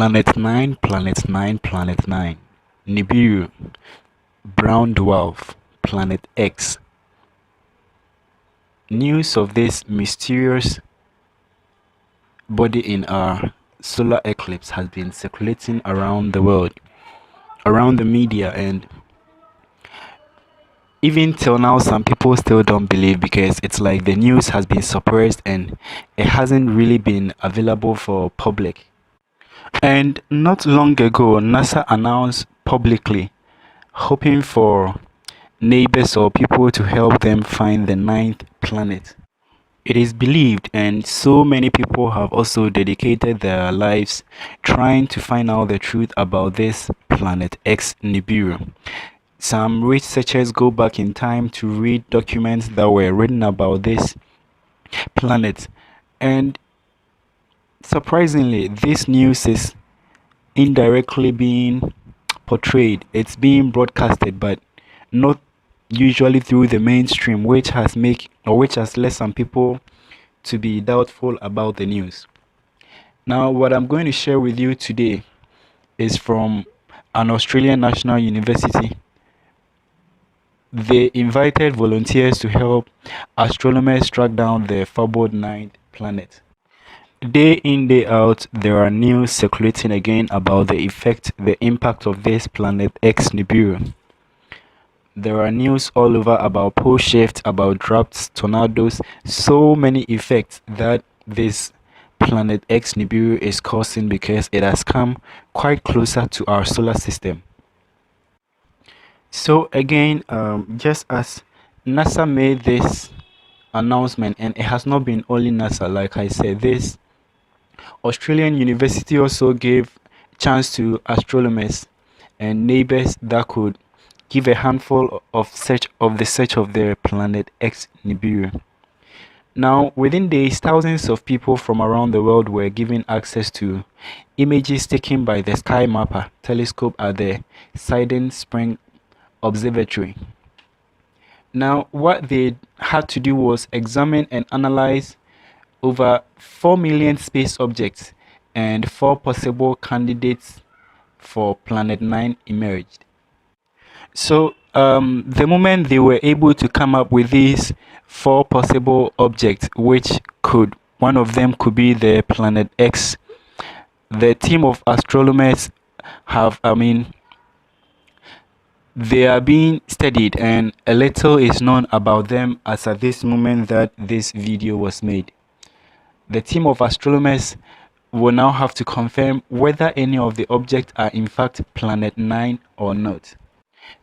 Planet 9, Planet 9, Planet 9. Nibiru, brown dwarf, Planet X. News of this mysterious body in our solar eclipse has been circulating around the world, around the media, and even till now, some people still don't believe because it's like the news has been suppressed and it hasn't really been available for public. And not long ago, NASA announced publicly hoping for neighbors or people to help them find the ninth planet. It is believed, and so many people have also dedicated their lives trying to find out the truth about this planet X Nibiru. Some researchers go back in time to read documents that were written about this planet, and surprisingly, this news is indirectly being portrayed. It's being broadcasted, but not usually through the mainstream, which has led some people to be doubtful about the news. Now, what I'm going to share with you today is from an Australian national university. They invited volunteers to help astronomers track down the fabled ninth planet. Day in, day out, there are news circulating again about the impact of this planet X Nibiru. There are news all over about pole shifts, about droughts, tornadoes, so many effects that this planet X Nibiru is causing because it has come quite closer to our solar system. So again, just as NASA made this announcement, and it has not been only NASA, like I said, this Australian university also gave chance to astronomers and neighbors that could give a handful of the search of the planet X Nibiru. Now, within days, thousands of people from around the world were given access to images taken by the Sky Mapper telescope at the Siding Spring Observatory. Now, what they had to do was examine and analyze over 4 million space objects, and 4 possible candidates for Planet 9 emerged. So, the moment they were able to come up with these 4 possible objects, one of them could be the Planet X, the team of astronomers they are being studied, and a little is known about them as at this moment that this video was made. The team of astronomers will now have to confirm whether any of the objects are in fact Planet 9 or not.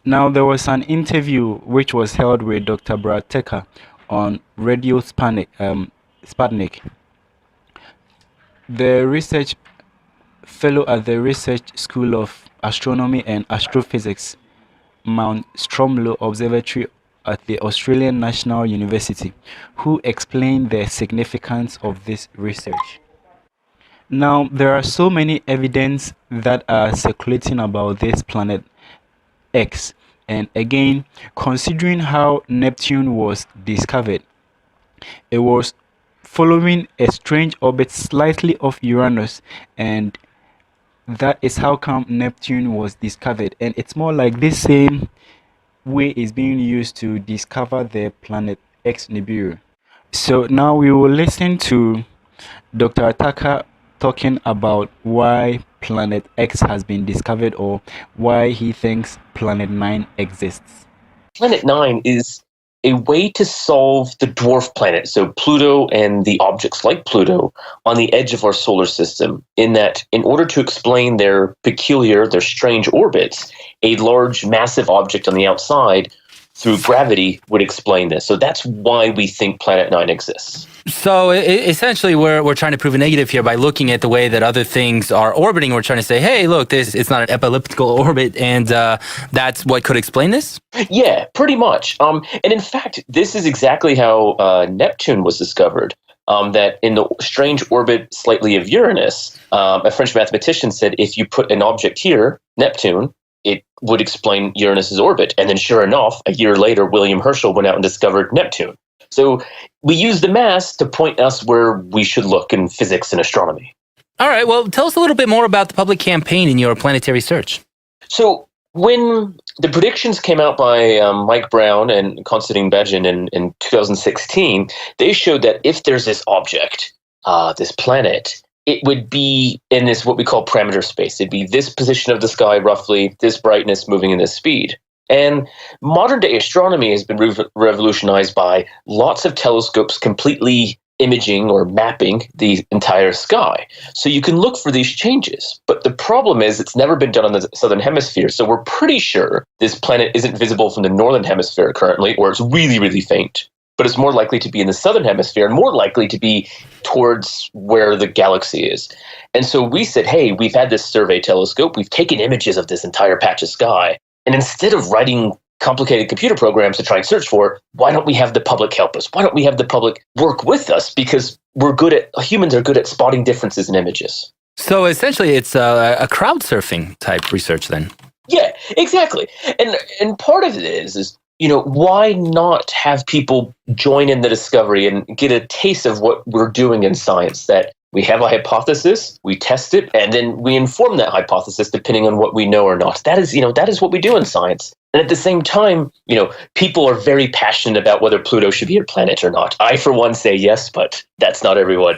Now, there was an interview which was held with Dr. Brad Tucker on Radio Sputnik, the research fellow at the Research School of Astronomy and Astrophysics, Mount Stromlo Observatory at the Australian National University, who explained the significance of this research. Now, there are so many evidence that are circulating about this planet X, and again, considering how Neptune was discovered, it was following a strange orbit slightly off Uranus, and that is how come Neptune was discovered. And it's more like this same way is being used to discover the planet X Nibiru. So now we will listen to Dr. Tucker talking about why Planet X has been discovered, or why he thinks Planet 9 exists. Planet 9 is a way to solve the dwarf planet, so Pluto and the objects like Pluto, on the edge of our solar system, in that in order to explain their strange orbits, a large, massive object on the outside through gravity would explain this. So that's why we think Planet 9 exists. So essentially, we're trying to prove a negative here by looking at the way that other things are orbiting. We're trying to say, hey, look, it's not an elliptical orbit, and that's what could explain this? Yeah, pretty much. And in fact, this is exactly how Neptune was discovered. That in the strange orbit slightly of Uranus, a French mathematician said if you put an object here, Neptune, it would explain Uranus's orbit. And then sure enough, a year later, William Herschel went out and discovered Neptune. So we use the mass to point us where we should look in physics and astronomy. All right. Well, tell us a little bit more about the public campaign in your planetary search. So when the predictions came out by Mike Brown and Konstantin Begin in 2016, they showed that if there's this object, this planet, it would be in this what we call parameter space. It'd be this position of the sky, roughly, this brightness, moving in this speed. And modern day astronomy has been revolutionized by lots of telescopes completely imaging or mapping the entire sky. So you can look for these changes. But the problem is it's never been done on the southern hemisphere. So we're pretty sure this planet isn't visible from the northern hemisphere currently, or it's really, really faint. But it's more likely to be in the southern hemisphere and more likely to be towards where the galaxy is. And so we said, hey, we've had this survey telescope. We've taken images of this entire patch of sky. And instead of writing complicated computer programs to try and search for it, why don't we have the public help us? Why don't we have the public work with us? Because humans are good at spotting differences in images. So essentially, it's a crowd surfing type research then. Yeah, exactly. And part of it is why not have people join in the discovery and get a taste of what we're doing in science? That we have a hypothesis, we test it, and then we inform that hypothesis depending on what we know or not. That is what we do in science. And at the same time, people are very passionate about whether Pluto should be a planet or not. I, for one, say yes, but that's not everyone.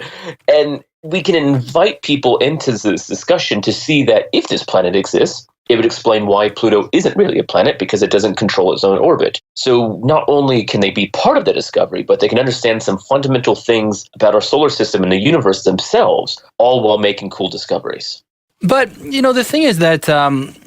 And we can invite people into this discussion to see that if this planet exists, it would explain why Pluto isn't really a planet because it doesn't control its own orbit. So not only can they be part of the discovery, but they can understand some fundamental things about our solar system and the universe themselves, all while making cool discoveries. But, the thing is that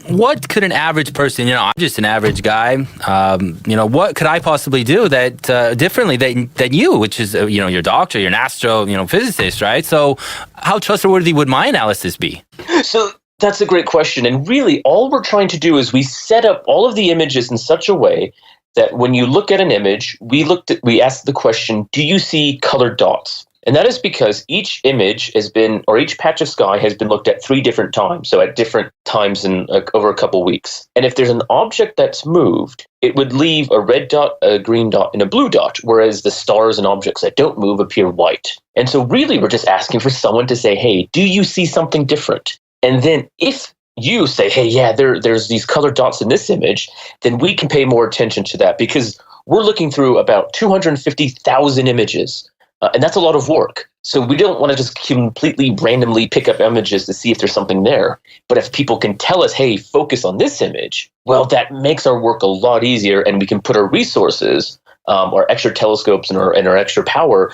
what could an average person, I'm just an average guy, what could I possibly do that differently than you, which is, you're a doctor, you're an physicist, right? So how trustworthy would my analysis be? So that's a great question. And really, all we're trying to do is we set up all of the images in such a way that when you look at an image, we asked the question, do you see colored dots? And that is because each image each patch of sky has been looked at 3 different times, so at different times in over a couple weeks. And if there's an object that's moved, it would leave a red dot, a green dot, and a blue dot, whereas the stars and objects that don't move appear white. And so really we're just asking for someone to say, hey, do you see something different? And then if you say, hey, yeah, there's these colored dots in this image, then we can pay more attention to that because we're looking through about 250,000 images. And that's a lot of work. So we don't want to just completely randomly pick up images to see if there's something there. But if people can tell us, hey, focus on this image, well, that makes our work a lot easier and we can put our resources, our extra telescopes and our extra power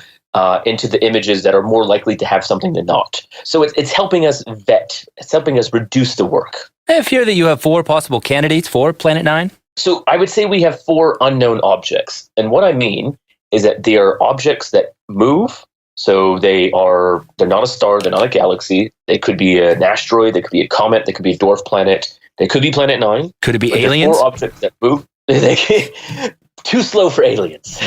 into the images that are more likely to have something than not. So it's helping us vet. It's helping us reduce the work. I have here that you have 4 possible candidates for Planet 9. So I would say we have 4 unknown objects. And what I mean is that they are objects that move. So they're not a star, they're not a galaxy. They could be an asteroid, they could be a comet, they could be a dwarf planet, they could be Planet 9. Could it be aliens? 4 objects that move. Too slow for aliens.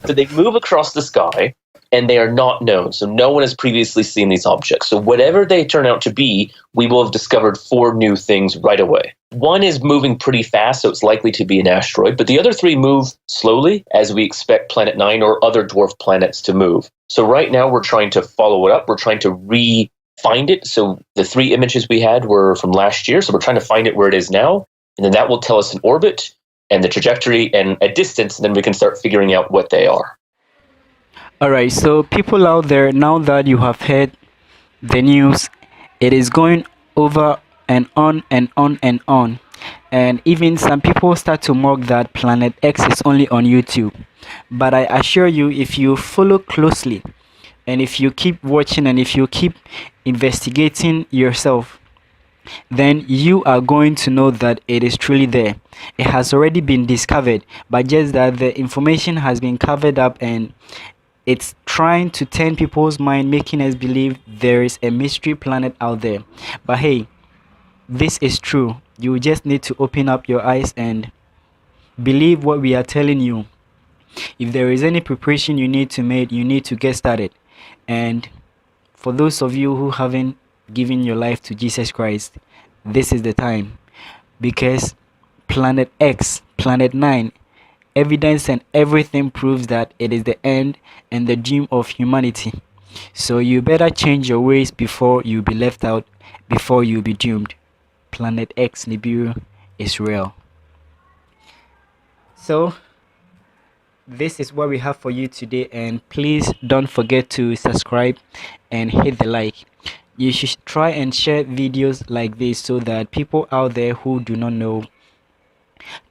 So they move across the sky and they are not known. So no one has previously seen these objects. So whatever they turn out to be, we will have discovered 4 new things right away. One is moving pretty fast, so it's likely to be an asteroid, but the other 3 move slowly, as we expect Planet 9 or other dwarf planets to move. So right now we're trying to follow it up. We're trying to find it. So the 3 images we had were from last year, so we're trying to find it where it is now, and then that will tell us an orbit and the trajectory and a distance, and then we can start figuring out what they are. All right, so people out there, now that you have heard the news, it is going over and on and on and on. And even some people start to mock that Planet X is only on YouTube. But I assure you, if you follow closely, and if you keep watching, and if you keep investigating yourself, then you are going to know that it is truly there. It has already been discovered, but just that the information has been covered up and it's trying to turn people's mind, making us believe there is a mystery planet out there. But hey, this is true. You just need to open up your eyes and believe what we are telling you. If there is any preparation you need to make, you need to get started. And for those of you who haven't given your life to Jesus Christ, this is the time. Because Planet X, Planet 9, evidence and everything proves that it is the end and the doom of humanity. So you better change your ways before you be left out, before you be doomed. Planet X Nibiru is real. So this is what we have for you today, and please don't forget to subscribe and hit the like. You should try and share videos like this so that people out there who do not know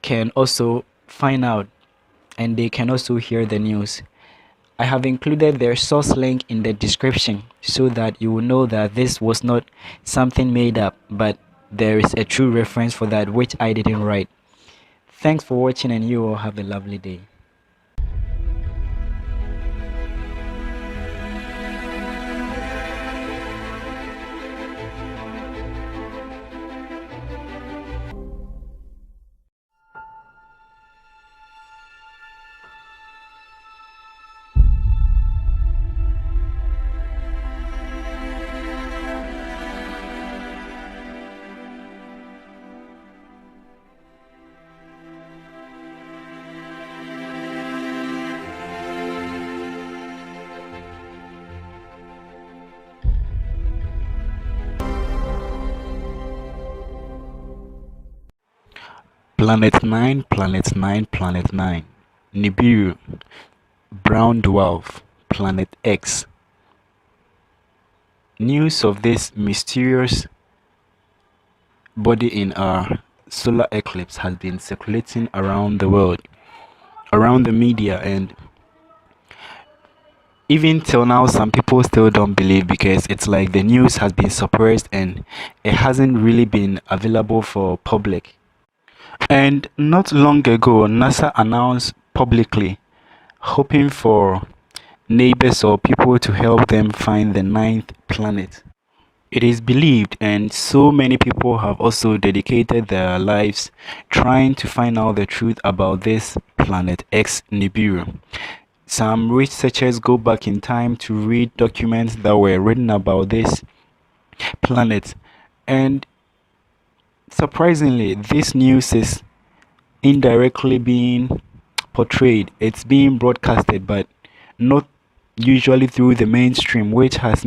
can also find out, and they can also hear the news. I have included their source link in the description so that you will know that this was not something made up, but there is a true reference for that which I didn't write. Thanks for watching, and you all have a lovely day. Planet 9, Planet 9, Planet 9. Nibiru, Brown Dwarf, Planet X. News of this mysterious body in our solar eclipse has been circulating around the world, around the media, and even till now some people still don't believe, because it's like the news has been suppressed and it hasn't really been available for public. And not long ago, NASA announced publicly, hoping for neighbors or people to help them find the ninth planet. It is believed, and so many people have also dedicated their lives trying to find out the truth about this Planet X Nibiru. Some researchers go back in time to read documents that were written about this planet, and surprisingly, this news is indirectly being portrayed. It's being broadcasted, but not usually through the mainstream, which has